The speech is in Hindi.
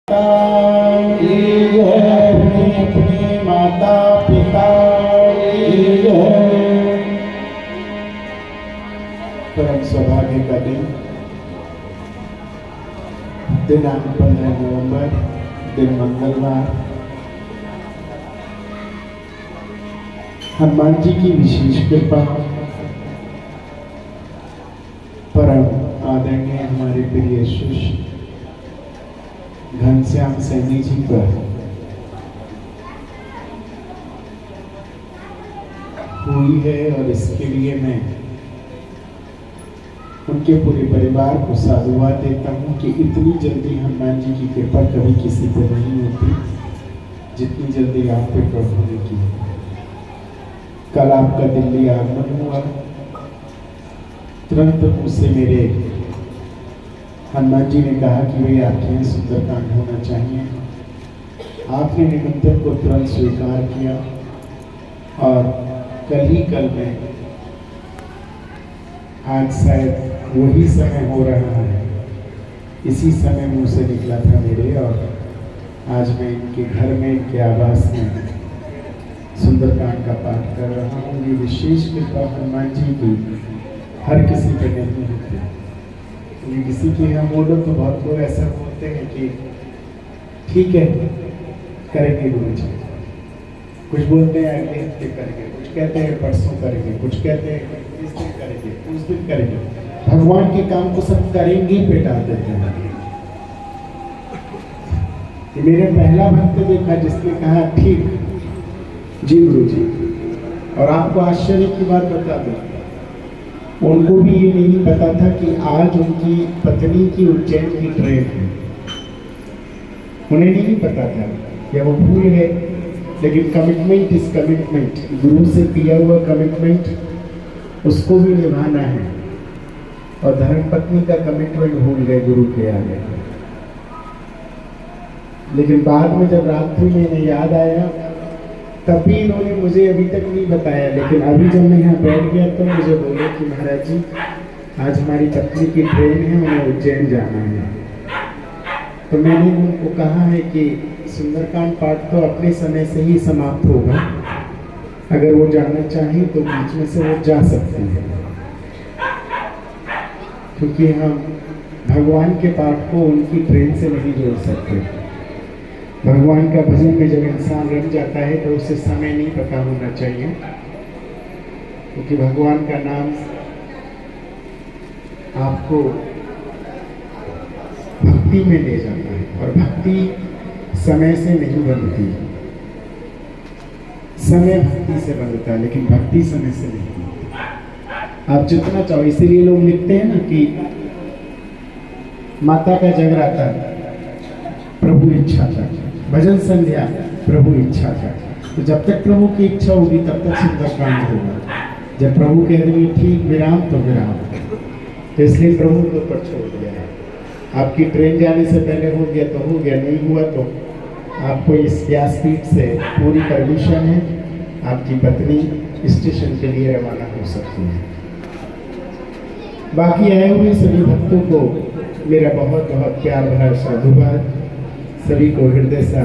अपने माता पिता परम सौभाग्य का दिन दिनांक 15 नवंबर दिन मंगलवार हनुमान जी की विशेष कृपा परम आदरणीय हमारे प्रिय शिष्य घनश्याम सैनी जी पर हुई है और इसके लिए मैं उनके पूरे परिवार को साधुवाद देता हूँ कि इतनी जल्दी हनुमान जी की कृपा कभी किसी पर नहीं होती जितनी जल्दी आप पे प्रभु ने की। कल आपका दिल्ली आगमन हुआ, तुरंत मुझसे मेरे हनुमान जी ने कहा कि भाई आपके यहाँ सुंदरकांड होना चाहिए। आपने निमंत्रण को तुरंत स्वीकार किया और कल में आज शायद वही समय हो रहा है, इसी समय मुंह से निकला था मेरे और आज मैं इनके घर में इनके आवास में सुंदरकांड का पाठ कर रहा हूँ। ये विशेष कृपा हनुमान जी की हर किसी पर नहीं होती। ये किसी के यहाँ बोलो तो बहुत लोग ऐसा बोलते हैं कि ठीक है करेंगे गुरु जी, कुछ बोलते हैं अगले हफ्ते करेंगे, कुछ कहते हैं परसों करेंगे, कुछ कहते हैं इस दिन करेंगे, उस दिन करेंगे। भगवान के काम को सब करेंगे पे डाल देते हैं। ये मेरे पहला भक्त देखा जिसने कहा ठीक जी गुरु जी। और आपको आश्चर्य की बात बता दूं, उनको भी ये नहीं पता था कि आज उनकी पत्नी की उज्जैन की ट्रेन है। उन्हें नहीं पता था या वो भूल गए, लेकिन कमिटमेंट इज कमिटमेंट। गुरु से किया हुआ कमिटमेंट उसको भी निभाना है और धर्मपत्नी का कमिटमेंट भूल गए गुरु के आगे। लेकिन बाद में जब रात्रि में इन्हें याद आया तब भी इन्होंने मुझे अभी तक नहीं बताया, लेकिन अभी जब मैं यहाँ बैठ गया तो मुझे बोले कि महाराज जी आज हमारी पत्नी की ट्रेन है, उन्हें उज्जैन जाना है। तो मैंने उनको कहा है कि सुंदरकांड पाठ तो अपने समय से ही समाप्त होगा, अगर वो जाना चाहें तो बीच में से वो जा सकते हैं, क्योंकि हम भगवान के पाठ को उनकी ट्रेन से नहीं जोड़ सकते। भगवान का भजन में जब इंसान रम जाता है तो उसे समय नहीं पता होना चाहिए, क्योंकि भगवान का नाम आपको भक्ति में ले जाता है और भक्ति समय से नहीं बनती। समय भक्ति से बनता है लेकिन भक्ति समय से नहीं बनती। आप जितना चाहो, इसीलिए लोग लिखते हैं ना कि माता का जगराता प्रभु इच्छा था, भजन संध्या प्रभु इच्छा था। तो जब तक प्रभु की इच्छा होगी तब तक सुंदरकांड होगा। जब प्रभु कह देंगे ठीक विराम तो विराम, तो इसलिए प्रभु के ऊपर छोड़ दिया है। आपकी ट्रेन जाने से पहले हो गया तो हो गया, नहीं हुआ तो आपको इस व्यासपीठ से पूरी परमिशन है, आपकी पत्नी स्टेशन के लिए रवाना हो सकती है। बाकी आए हुए सभी भक्तों को मेरा बहुत बहुत प्यार भरा साधुवाद। सभी को हृदय से